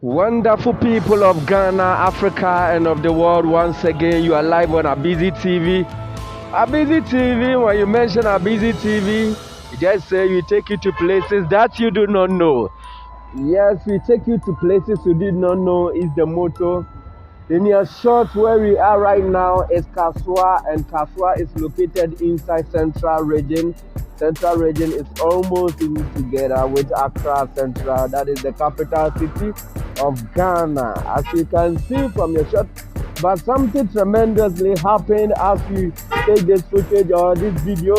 Wonderful people of Ghana, Africa, and of the world, once again, you are live on Abizi TV. Abizi TV, when you mention Abizi TV, you just say we take you to places that you do not know. Yes, we take you to places you did not know is the motto. In your short, where we are right now is Kasoa, and Kasoa is located inside Central Region. Central Region is almost in together with Accra Central, that is the capital city of Ghana. As you can see from your shot, but something tremendously happened as we take this footage or this video,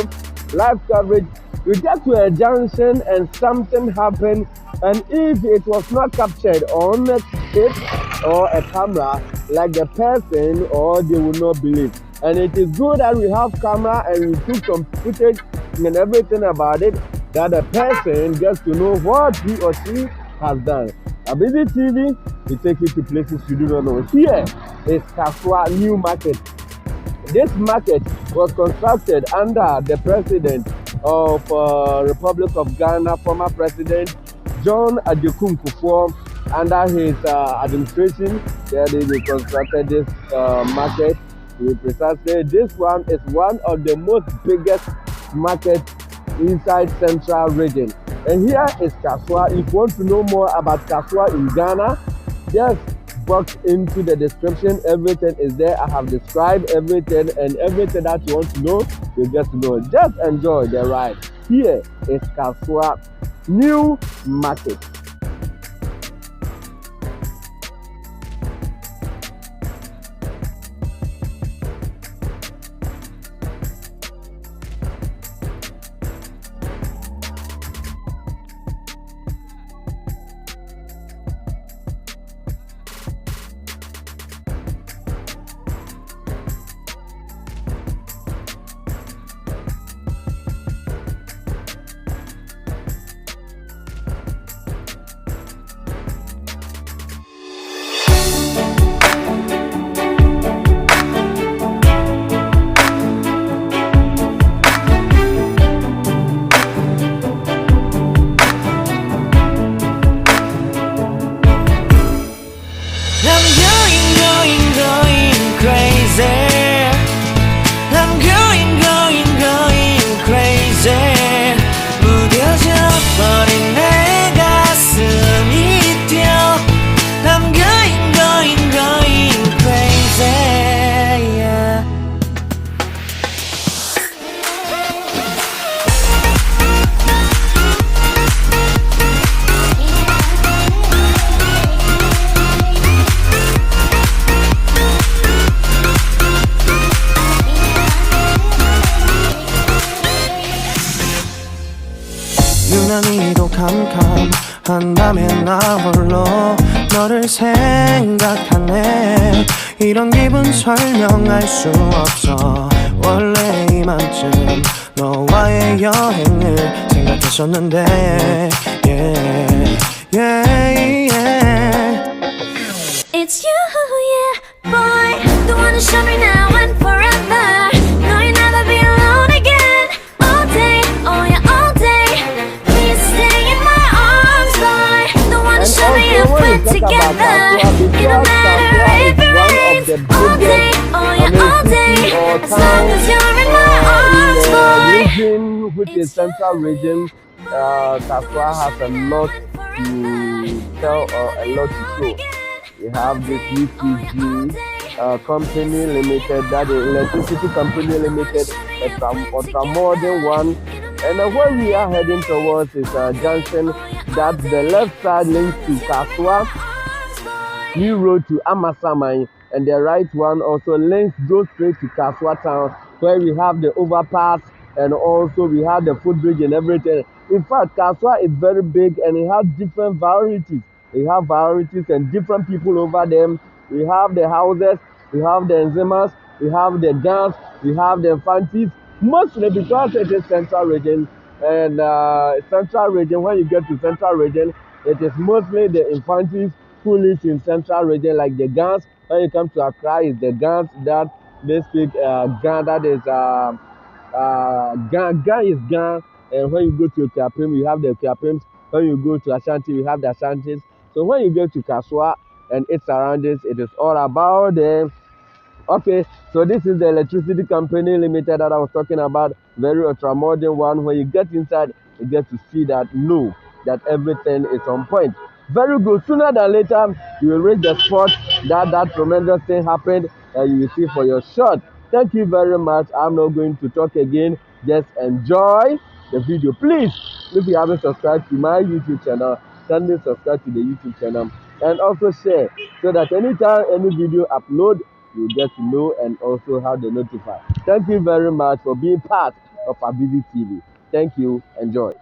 live coverage. We get to a junction and something happened, and if it was not captured on a tape or a camera, like the person, or they will not believe. And it is good that we have camera and we took some footage and everything about it, that the person gets to know what he or she has done. Abizi TV, we take you to places you do not know. Here is Kasoa New Market. This market was constructed under the president of Republic of Ghana, former president John Odupongkpehe. Under his administration, they constructed this market. Precisely, this one is one of the most biggest markets inside Central Region. And here is Kasoa. If you want to know more about Kasoa in Ghana, just box into the description. Everything is there. I have described everything, and everything that you want to know, you get to know. Just enjoy the ride. Here is Kasoa New Market. 유난히도 캄캄한다면 나 홀로 너를 생각하네. 이런 기분 설명할 수 없어. 원래 이맘쯤 너와의 여행을 생각했었는데 yeah, yeah, yeah. It's you, yeah, boy. The one to show me now and forever. No, you'll never be alone again. All day, oh yeah, all day. Please stay in my arms, boy. The one to show me if we're together. It don't matter if it rains. All day, oh yeah, all day. As long as you're in my arms, boy. Region, which is Central Region, Kasoa has a lot to tell or a lot to show. We have this UTG company limited, that is electricity company limited, a modern one. And where we are heading towards is a junction that the left side links to Kasoa New Road to Amasamai, and the right one also links goes straight to Kasoa town, where we have the overpass and also we have the footbridge and everything. In fact, Kasoa is very big and it has different varieties. We have varieties and different people over them. We have the houses, we have the enzimas, we have the guns, we have the infancies. Mostly because it is Central Region, and Central Region, when you get to Central Region, it is mostly the infancies who live in Central Region, like the guns. When you come to Accra, it's the guns that they speak Gan, that is Gan is Gan. And when you go to Kiapim, you have the Kiapims. When you go to Ashanti, you have the Ashantis. So when you get to Kasoa and its surroundings, it is all about the okay. So this is the electricity company limited that I was talking about, very ultra modern one. When you get inside, you get to see that no, that everything is on point. Very good. Sooner than later, you will reach the spot that tremendous thing happened, and you will see for your shot. Thank you very much. I'm not going to talk again. Just enjoy the video, please. If you haven't subscribed to my YouTube channel, kindly subscribe to the YouTube channel and also share so that anytime any video upload, you get to know and also have the notify. Thank you very much for being part of Abizi TV. Thank you. Enjoy.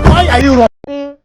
Why are you running?